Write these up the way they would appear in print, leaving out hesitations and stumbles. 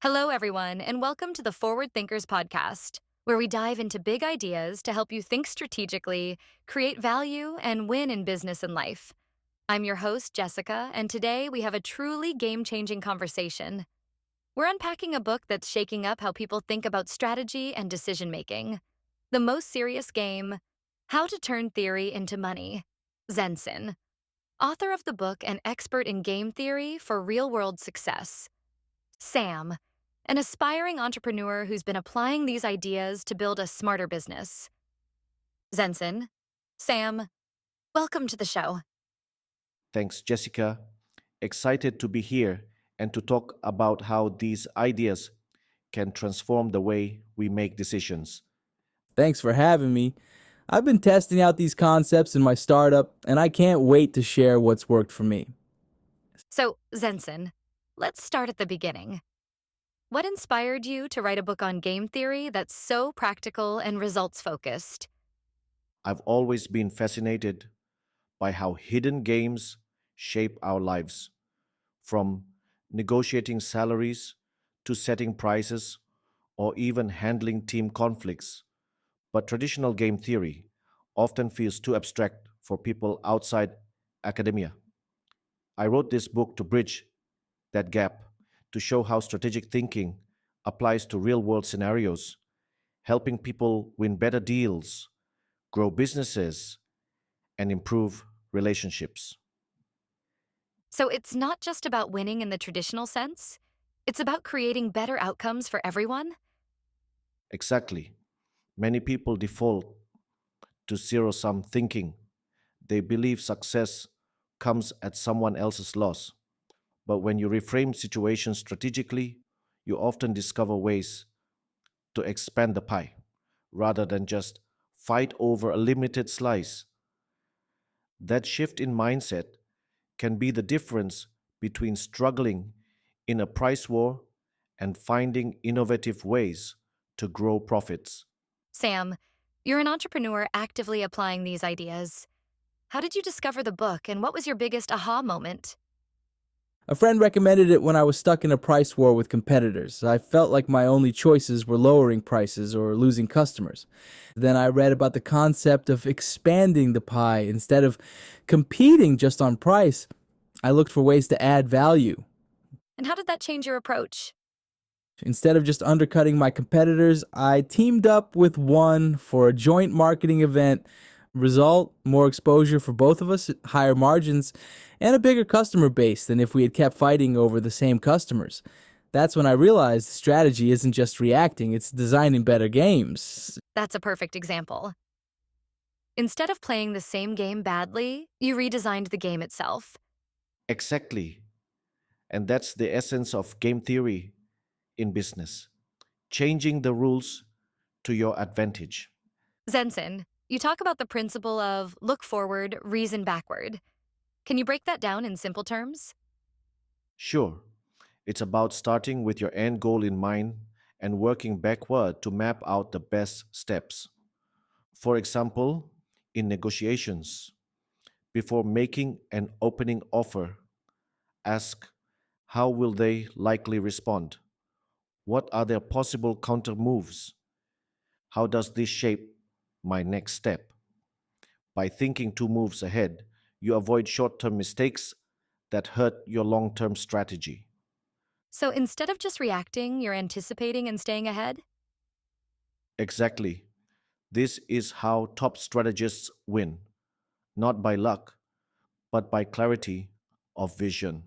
Hello, everyone, and welcome to the Forward Thinkers podcast, where we dive into big ideas to help you think strategically, create value, and win in business and life. I'm your host, Jessica, and today we have a truly game changing conversation. We're unpacking a book that's shaking up how people think about strategy and decision making. The most serious game: How to Turn Theory into Money. Zenson, author of the book and expert in game theory for real world success. Sam, an aspiring entrepreneur who's been applying these ideas to build a smarter business. Zenson, Sam, welcome to the show. Thanks, Jessica. Excited to be here and to talk about how these ideas can transform the way we make decisions. Thanks for having me. I've been testing out these concepts in my startup, and I can't wait to share what's worked for me. So, Zenson, let's start at the beginning. What inspired you to write a book on game theory that's so practical and results focused? I've always been fascinated by how hidden games shape our lives, from negotiating salaries to setting prices or even handling team conflicts. But traditional game theory often feels too abstract for people outside academia. I wrote this book to bridge that gap, to show how strategic thinking applies to real world scenarios, helping people win better deals, grow businesses, and improve relationships. So, it's not just about winning in the traditional sense, it's about creating better outcomes for everyone? Exactly. Many people default to zero sum thinking. They believe success comes at someone else's loss. But when you reframe situations strategically, you often discover ways to expand the pie rather than just fight over a limited slice. That shift in mindset can be the difference between struggling in a price war and finding innovative ways to grow profits. Sam, you're an entrepreneur actively applying these ideas. How did you discover the book, and what was your biggest aha moment? A friend recommended it when I was stuck in a price war with competitors. I felt like my only choices were lowering prices or losing customers. Then I read about the concept of expanding the pie instead of competing just on price. I looked for ways to add value. And how did that change your approach? Instead of just undercutting my competitors, I teamed up with one for a joint marketing event. Result: more exposure for both of us, higher margins, and a bigger customer base than if we had kept fighting over the same customers. That's when I realized strategy isn't just reacting, it's designing better games. That's a perfect example. Instead of playing the same game badly, you redesigned the game itself. Exactly. And that's the essence of game theory in business, changing the rules to your advantage. Zenson, you talk about the principle of look forward, reason backward. Can you break that down in simple terms? Sure, it's about starting with your end goal in mind and working backward to map out the best steps. For example, in negotiations, before making an opening offer, ask how will they likely respond? What are their possible counter moves? How does this shape my next step? By thinking two moves ahead, you avoid short term mistakes that hurt your long term strategy. So instead of just reacting, you're anticipating and staying ahead? Exactly. This is how top strategists win, not by luck, but by clarity of vision.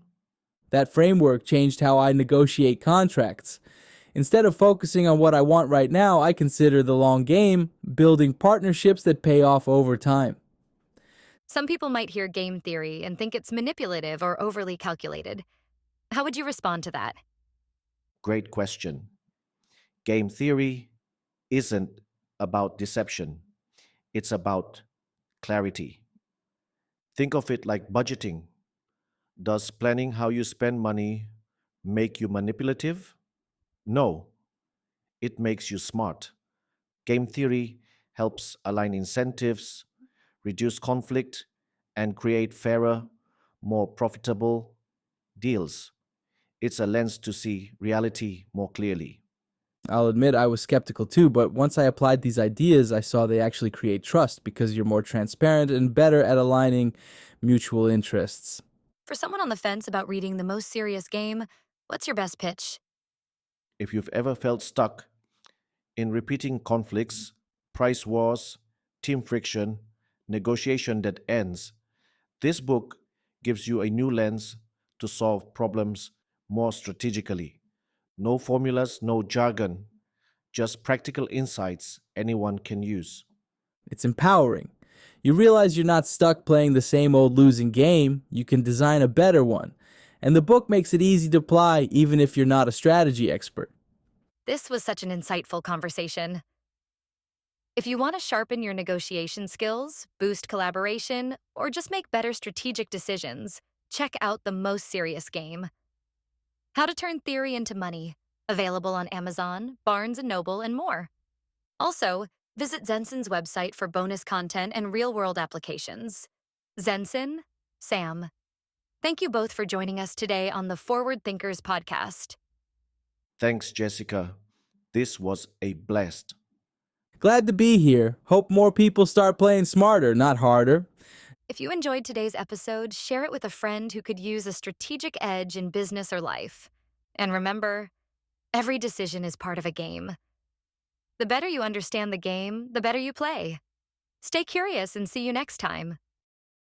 That framework changed how I negotiate contracts. Instead of focusing on what I want right now, I consider the long game, building partnerships that pay off over time. Some people might hear game theory and think it's manipulative or overly calculated. How would you respond to that? Great question. Game theory isn't about deception, it's about clarity. Think of it like budgeting. Does planning how you spend money make you manipulative? No, it makes you smart. Game theory helps align incentives, reduce conflict, and create fairer, more profitable deals. It's a lens to see reality more clearly. I'll admit I was skeptical too, but once I applied these ideas, I saw they actually create trust because you're more transparent and better at aligning mutual interests. For someone on the fence about reading the most serious game, what's your best pitch? If you've ever felt stuck in repeating conflicts, price wars, team friction, negotiation that ends, this book gives you a new lens to solve problems more strategically. No formulas, no jargon, just practical insights anyone can use. It's empowering. You realize you're not stuck playing the same old losing game, you can design a better one. And the book makes it easy to apply even if you're not a strategy expert. This was such an insightful conversation. If you want to sharpen your negotiation skills, boost collaboration, or just make better strategic decisions, check out The Most Serious Game. How to Turn Theory into Money, available on Amazon, Barnes & Noble, and more. Also, visit Zensen's website for bonus content and real-world applications. Zensen, Sam. Thank you both for joining us today on the Forward Thinkers podcast. Thanks, Jessica. This was a blast. Glad to be here. Hope more people start playing smarter, not harder. If you enjoyed today's episode, share it with a friend who could use a strategic edge in business or life. And remember, every decision is part of a game. The better you understand the game, the better you play. Stay curious and see you next time.